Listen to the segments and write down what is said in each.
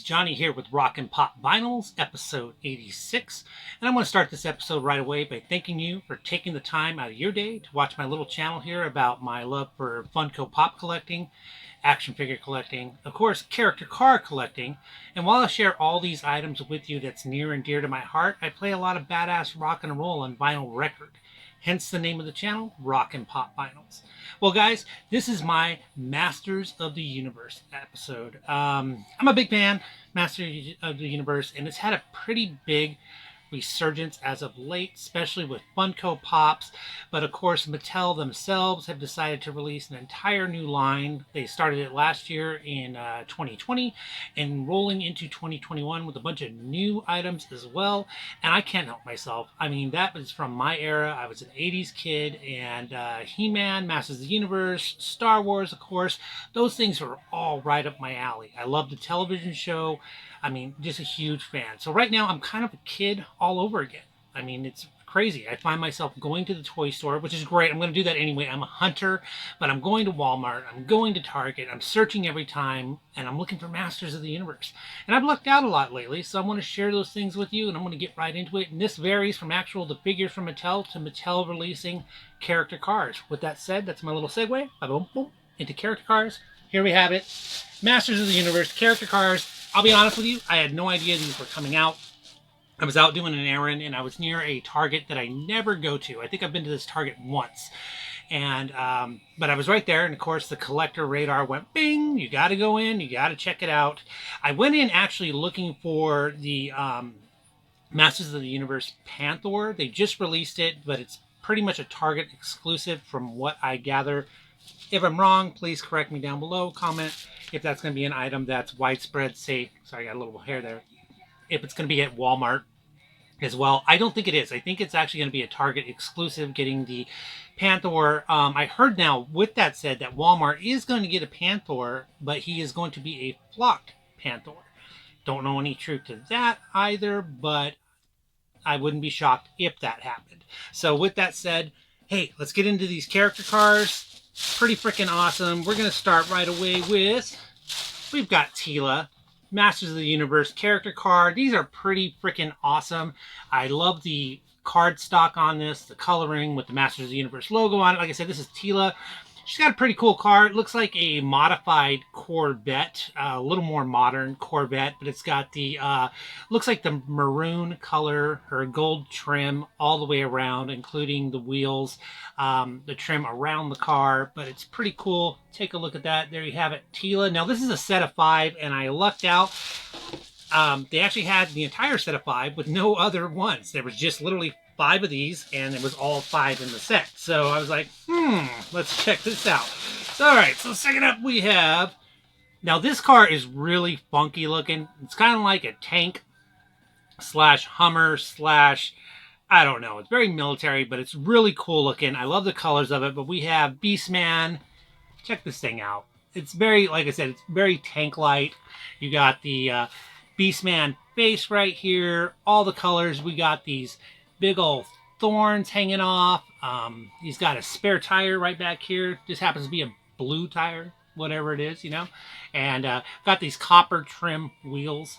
Johnny here with Rockin' Pop Vinyls, episode 86. And I'm going to start this episode right away by thanking you for taking the time out of your day to watch my little channel here about my love for Funko Pop collecting, action figure collecting, of course, character card collecting. And while I share all these items with you that's near and dear to my heart, I play a lot of badass rock and roll on vinyl record. Hence the name of the channel, Rockin' Pop Vinyls. Well, guys, this is my Masters of the Universe episode. I'm a big fan, Masters of the Universe, and it's had a pretty big resurgence as of late, especially with Funko Pops. But of course, Mattel themselves have decided to release an entire new line. They started it last year in 2020 and rolling into 2021 with a bunch of new items as well. And I can't help myself. I mean, that was from my era. I was an 80s kid, and He-Man, Masters of the Universe, Star Wars, of course, those things were all right up my alley. I loved the television show. I mean, just a huge fan. So right now, I'm kind of a kid all over again. I mean, it's crazy. I find myself going to the toy store, which is great. I'm going to do that anyway. I'm a hunter, but I'm going to Walmart. I'm going to Target. I'm searching every time, and I'm looking for Masters of the Universe. And I've lucked out a lot lately, so I want to share those things with you, and I'm going to get right into it. And this varies from the figures from Mattel to Mattel releasing character cards. With that said, that's my little segue. Boom, boom, into character cards. Here we have it. Masters of the Universe character cards. I'll be honest with you, I had no idea these were coming out. I was out doing an errand, and I was near a Target that I never go to. I think I've been to this Target once. And but I was right there, and of course the collector radar went bing. You got to go in. You got to check it out. I went in actually looking for the Masters of the Universe Panther. They just released it, but it's pretty much a Target exclusive from what I gather. If I'm wrong, please correct me down below. Comment if that's going to be an item that's widespread. Say, sorry, I got a little hair there. If it's going to be at Walmart as well. I don't think it is. I think it's actually going to be a Target exclusive getting the Panther. I heard now, with that said, that Walmart is going to get a Panther, but he is going to be a flocked Panther. Don't know any truth to that either, but I wouldn't be shocked if that happened. So with that said, hey, let's get into these character cards. Pretty freaking awesome. We're going to start right away with, we've got Teela, Masters of the Universe character card. These are pretty freaking awesome. I love the card stock on this, the coloring with the Masters of the Universe logo on it. Like I said, this is Teela. She's got a pretty cool card. Looks like a modified Corvette, a little more modern Corvette, but it's got the, looks like the maroon color, her gold trim all the way around, including the wheels, the trim around the car, but it's pretty cool. Take a look at that. There you have it, Teela. Now, this is a set of 5, and I lucked out. They actually had the entire set of 5 with no other ones. There was just literally 5 of these, and it was all 5 in the set. So I was like, let's check this out. So, all right, so second up we have, now this car is really funky looking. It's kind of like a tank slash Hummer slash, I don't know. It's very military, but it's really cool looking. I love the colors of it, but we have Beastman. Check this thing out. It's very, like I said, it's very tank-like. You got the Beastman face right here. All the colors. We got these big old thorns hanging off. He's got a spare tire right back here. Just happens to be a blue tire, whatever it is, you know. And got these copper trim wheels.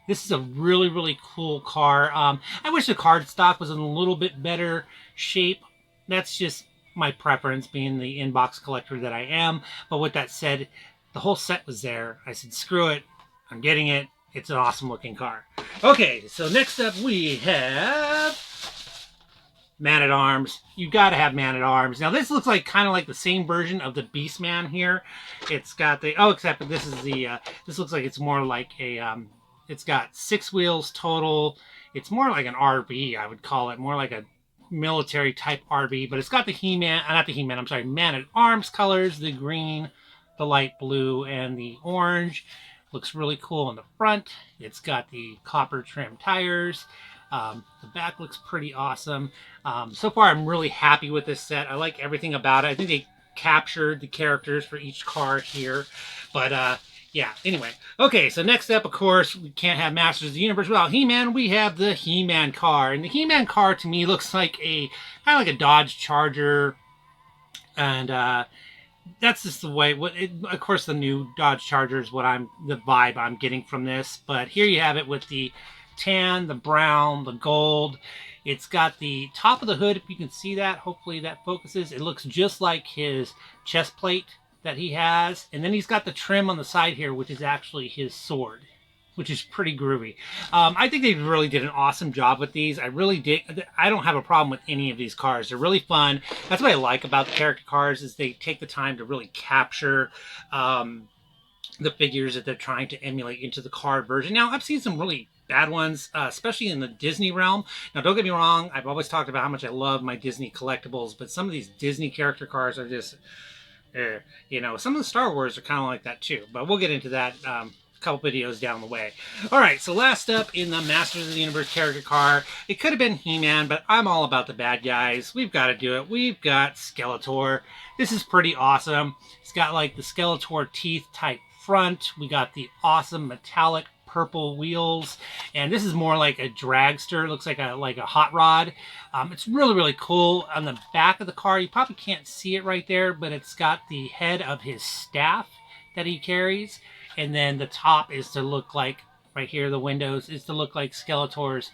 This is a really, really cool car. I wish the card stock was in a little bit better shape. That's just my preference, being the inbox collector that I am. But with that said, the whole set was there. I said, screw it. I'm getting it. It's an awesome looking car. Okay, so next up we have Man-at-Arms. You got to have Man-at-Arms. Now this looks like kind of like the same version of the Beastman here. It's got the, oh, except this is the, this looks like it's more like a, it's got 6 wheels total. It's more like an RV, I would call it. More like a military type RV, but it's got the He-Man, not the He-Man, I'm sorry, Man-at-Arms colors, the green, the light blue, and the orange. Looks really cool in the front. It's got the copper trim tires. The back looks pretty awesome. So far, I'm really happy with this set. I like everything about it. I think they captured the characters for each car here. But yeah, anyway. Okay, so next up, of course, we can't have Masters of the Universe without He-Man. We have the He-Man car. And the He-Man car, to me, looks like a kind of like a Dodge Charger. And that's just the way. Of course, the new Dodge Charger is the vibe I'm getting from this. But here you have it with the tan, the brown, the gold. It's got the top of the hood, if you can see that. Hopefully that focuses. It looks just like his chest plate that he has. And then he's got the trim on the side here, which is actually his sword, which is pretty groovy. I think they really did an awesome job with these. I really did. I don't have a problem with any of these cars. They're really fun. That's what I like about the character cars is they take the time to really capture the figures that they're trying to emulate into the car version. Now, I've seen some really bad ones, especially in the Disney realm. Now, don't get me wrong. I've always talked about how much I love my Disney collectibles, but some of these Disney character cars are just, some of the Star Wars are kind of like that too. But we'll get into that couple videos down the way. All right, so last up in the Masters of the Universe character car, it could have been He-Man, but I'm all about the bad guys. We've got to do it. We've got Skeletor. This is pretty awesome. It's got like the Skeletor teeth type front. We got the awesome metallic purple wheels, and this is more like a dragster. It looks like a hot rod. It's really, really cool. On the back of the car, you probably can't see it right there, but it's got the head of his staff that he carries. And then the top is to look like, right here, the windows, is to look like Skeletor's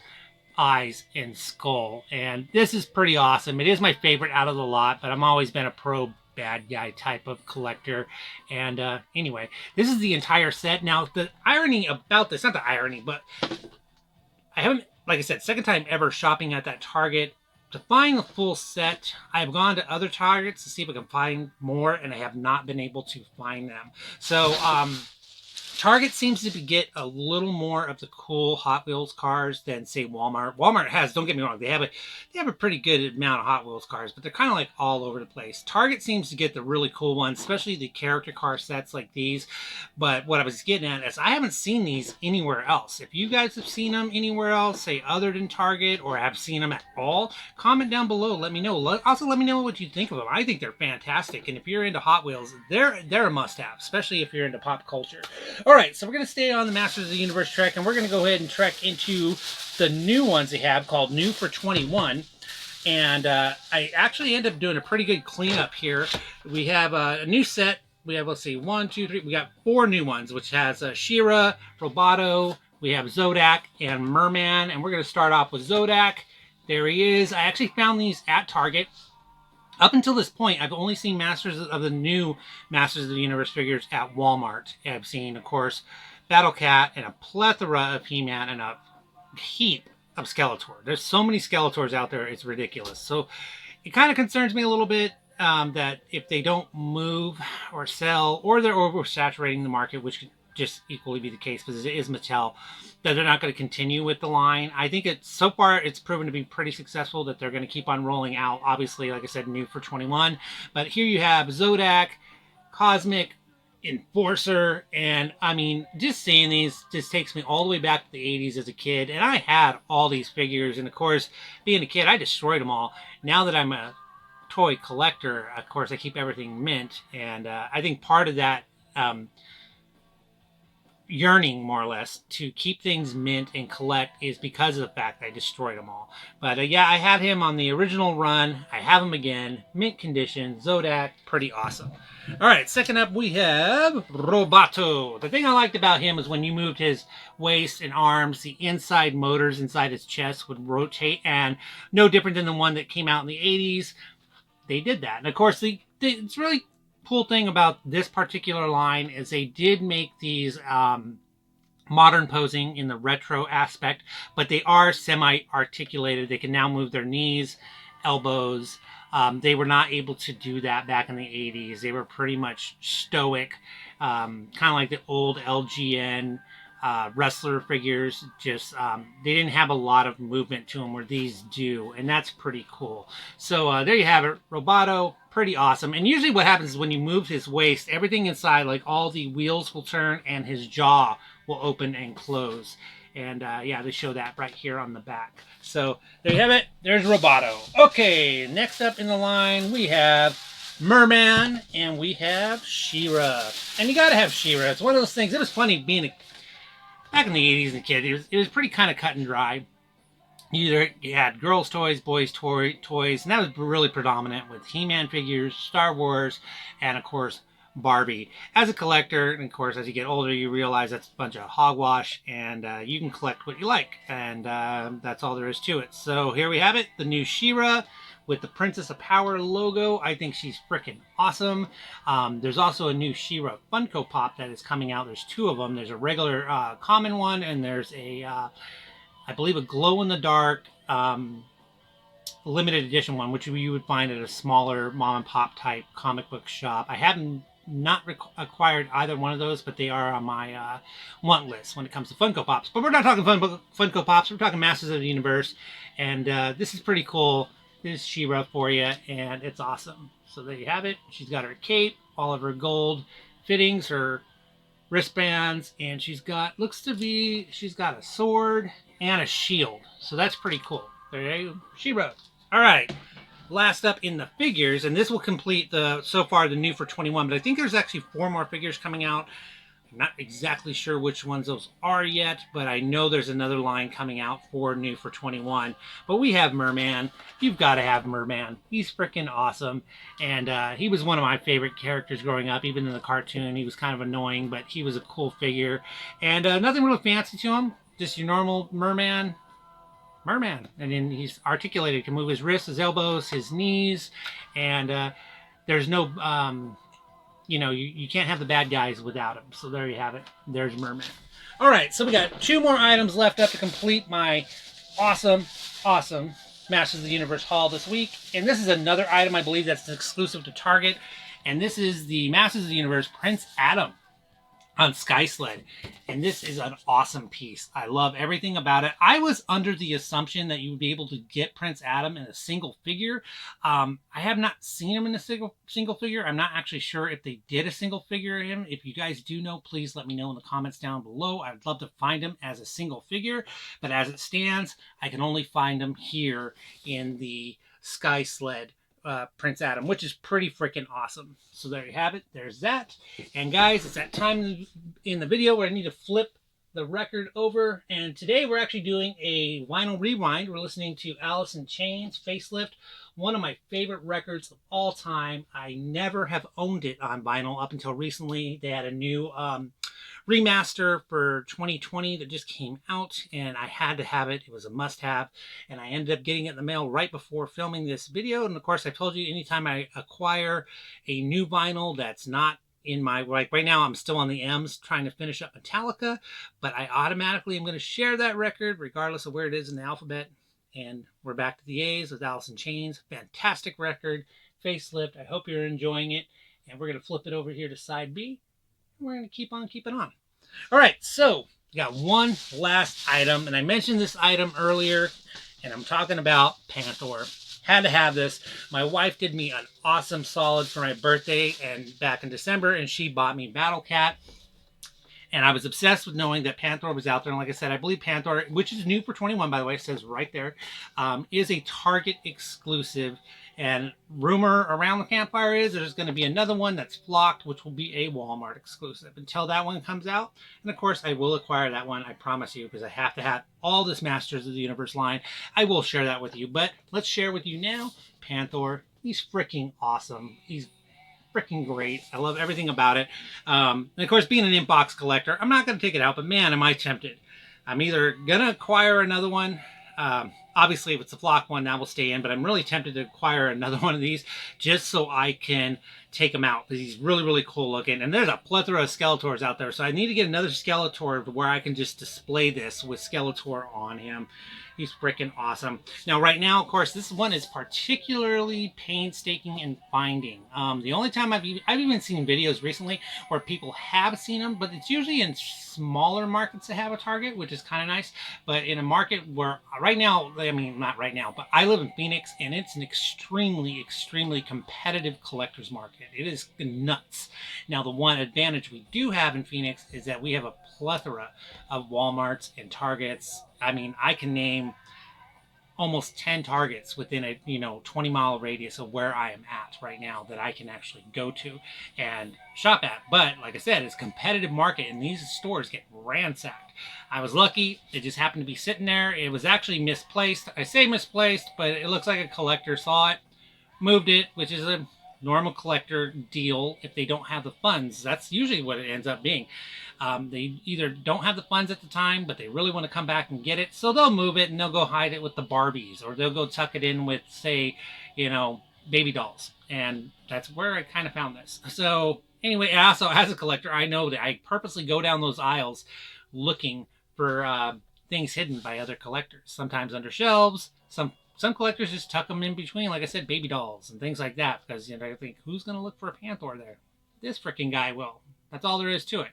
eyes and skull. And this is pretty awesome. It is my favorite out of the lot, but I've always been a pro bad guy type of collector. And anyway, this is the entire set. Now, the irony about this, not the irony, but I haven't, like I said, second time ever shopping at that Target. To find the full set, I've gone to other Targets to see if I can find more, and I have not been able to find them. So, Target seems to get a little more of the cool Hot Wheels cars than, say, Walmart. Walmart has, don't get me wrong, they have a pretty good amount of Hot Wheels cars, but they're kind of like all over the place. Target seems to get the really cool ones, especially the character car sets like these. But what I was getting at is I haven't seen these anywhere else. If you guys have seen them anywhere else, say other than Target, or have seen them at all, comment down below. Let me know. Also, let me know what you think of them. I think they're fantastic, and if you're into Hot Wheels, they're a must-have, especially if you're into pop culture. All right, so we're going to stay on the Masters of the Universe trek, and we're going to go ahead and trek into the new ones they have called New for 21. And I actually ended up doing a pretty good cleanup here. We have a new set. We have, let's see, 1, 2, 3. We got 4 new ones, which has She-Ra, Roboto, we have Zodak, and Merman. And we're going to start off with Zodak. There he is. I actually found these at Target. Up until this point, I've only seen the new Masters of the Universe figures at Walmart. I've seen, of course, Battle Cat and a plethora of He-Man and a heap of Skeletor. There's so many Skeletors out there, it's ridiculous. So it kind of concerns me a little bit that if they don't move or sell, or they're oversaturating the market, which could just equally be the case because it is Mattel, that they're not going to continue with the line. I think so far it's proven to be pretty successful, that they're going to keep on rolling out. Obviously, like I said, New for 21. But here you have Zodak, Cosmic, Enforcer, and I mean, just seeing these just takes me all the way back to the 80s as a kid. And I had all these figures, and of course, being a kid, I destroyed them all. Now that I'm a toy collector, of course, I keep everything mint, and I think part of that yearning, more or less, to keep things mint and collect is because of the fact that I destroyed them all. But yeah, I had him on the original run. I have him again, mint condition, Zodak, pretty awesome. All right, second up we have Roboto. The thing I liked about him is when you moved his waist and arms, the inside motors inside his chest would rotate, and no different than the one that came out in the 80s. They did that. And of course, it's really cool thing about this particular line is they did make these modern posing in the retro aspect, but they are semi-articulated. They can now move their knees, elbows. They were not able to do that back in the 80s. They were pretty much stoic, kind of like the old LGN wrestler figures. Just they didn't have a lot of movement to them where these do, and that's pretty cool. So there you have it, Roboto. Pretty awesome. And usually what happens is when you move his waist, everything inside, like all the wheels will turn and his jaw will open and close. And yeah, they show that right here on the back. So there you have it. There's Roboto. Okay, next up in the line, we have Merman and we have She-Ra. And you got to have She-Ra. It's one of those things. It was funny being back in the 80s and kid. It was pretty kind of cut and dry. You had girls' toys, boys' toys, and that was really predominant with He-Man figures, Star Wars, and of course Barbie. As a collector, and of course as you get older, you realize that's a bunch of hogwash, and you can collect what you like, and that's all there is to it. So here we have it, the new She-Ra with the Princess of Power logo. I think she's freaking awesome. There's also a new She-Ra Funko Pop that is coming out. There's two of them. There's a regular common one, and there's a I believe a glow in the dark limited edition one, which you would find at a smaller mom and pop type comic book shop. I haven't not acquired either one of those, but they are on my want list when it comes to Funko Pops. But we're not talking Funko Pops. We're talking Masters of the Universe, and this is pretty cool. This is She-Ra for you, and it's awesome. So there you have it. She's got her cape, all of her gold fittings, her wristbands, and she's got a sword and a shield. So that's pretty cool. There you go. She-Ra. All right. Last up in the figures, and this will complete so far the new for 21, but I think there's actually 4 more figures coming out. I'm not exactly sure which ones those are yet, but I know there's another line coming out for new for 21. But we have Merman. You've got to have Merman. He's freaking awesome. And he was one of my favorite characters growing up, even in the cartoon. He was kind of annoying, but he was a cool figure. And nothing really fancy to him. Just your normal Merman. And then he's articulated. He can move his wrists, his elbows, his knees. And there's no... you can't have the bad guys without him. So there you have it. There's Merman. All right, so we got 2 more items left up to complete my awesome Masters of the Universe haul this week. And this is another item I believe that's exclusive to Target. And this is the Masters of the Universe Prince Adam on Sky Sled. And this is an awesome piece. I love everything about it. I was under the assumption that you would be able to get Prince Adam in a single figure. I have not seen him in a single figure. I'm not actually sure if they did a single figure of him. If you guys do know, please let me know in the comments down below. I'd love to find him as a single figure. But as it stands, I can only find him here in the Sky Sled Prince Adam, which is pretty freaking awesome. So there you have it. There's that. And guys, it's that time in the video where I need to flip the record over. And today we're actually doing a vinyl rewind. We're listening to Alice in Chains, Facelift, one of my favorite records of all time. I never have owned it on vinyl up until recently. They had a new remaster for 2020 that just came out, and I had to have it. It was a must-have, and I ended up getting it in the mail right before filming this video. And of course, I told you anytime I acquire a new vinyl that's not in my, like right now I'm still on the M's trying to finish up Metallica, but I automatically am going to share that record regardless of where it is in the alphabet. And we're back to the A's with Alice in Chains. Fantastic record, Facelift. I hope you're enjoying it. And we're going to flip it over here to side B. We're going to keep on keeping on. All right, so we got one last item, and I mentioned this item earlier, and I'm talking about Panther. Had to have this. My wife did me an awesome solid for my birthday and back in December, and she bought me Battle Cat. And I was obsessed with knowing that Panther was out there. And like I said, I believe Panther, which is new for 21, by the way, it says right there, is a Target exclusive. And rumor around the campfire is there's going to be another one that's flocked, which will be a Walmart exclusive until that one comes out. And of course, I will acquire that one, I promise you, because I have to have all this Masters of the Universe line. I will share that with you. But let's share with you now, Panther. He's freaking awesome. He's freaking great. I love everything about it. And of course, being an inbox collector, I'm not going to take it out, but man, am I tempted. I'm either going to acquire another one. Obviously, if it's a flock one, that will stay in, but I'm really tempted to acquire another one of these just so I can take him out because he's really, really cool looking. And there's a plethora of Skeletors out there, so I need to get another Skeletor where I can just display this with Skeletor on him. He's freaking awesome. Now, right now, of course, this one is particularly painstaking in finding. The only time I've even seen videos recently where people have seen them, but it's usually in smaller markets that have a Target, which is kind of nice. But in a market where right now, I mean, not right now, but I live in Phoenix, and it's an extremely, extremely competitive collector's market. It is nuts. Now, the one advantage we do have in Phoenix is that we have a plethora of Walmarts and Targets. I mean, I can name almost 10 targets within a 20-mile radius of where I am at right now that I can actually go to and shop at. But like I said, it's a competitive market and these stores get ransacked. I was lucky, it just happened to be sitting there. It was actually misplaced. I say misplaced, but it looks like a collector saw it, moved it, which is a normal collector deal. If they don't have the funds, that's usually what it ends up being. They either don't have the funds at the time, but they really want to come back and get it, so they'll move it and they'll go hide it with the Barbies, or they'll go tuck it in with, say, baby dolls. And that's where I kind of found this. So anyway, also as a collector, I know that I purposely go down those aisles looking for things hidden by other collectors. Sometimes under shelves. Some collectors just tuck them in between, like I said, baby dolls and things like that, because I think, who's going to look for a Panther there? This freaking guy will. That's all there is to it.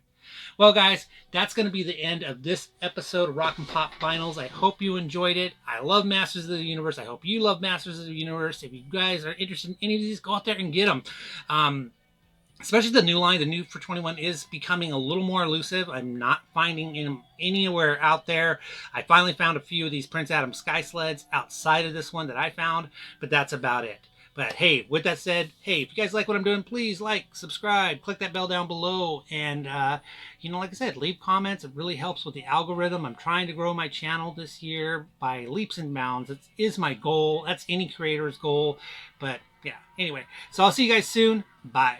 Well, guys, that's going to be the end of this episode of Rock and Pop Finals. I hope you enjoyed it. I love Masters of the Universe. I hope you love Masters of the Universe. If you guys are interested in any of these, go out there and get them. Especially the new line, the new for 21 is becoming a little more elusive. I'm not finding them anywhere out there. I finally found a few of these Prince Adam Sky Sleds outside of this one that I found, but that's about it. But hey, with that said, hey, if you guys like what I'm doing, please like, subscribe, click that bell down below, and like I said, leave comments. It really helps with the algorithm. I'm trying to grow my channel this year by leaps and bounds. It is my goal. That's any creator's goal. But yeah, anyway, so I'll see you guys soon. Bye.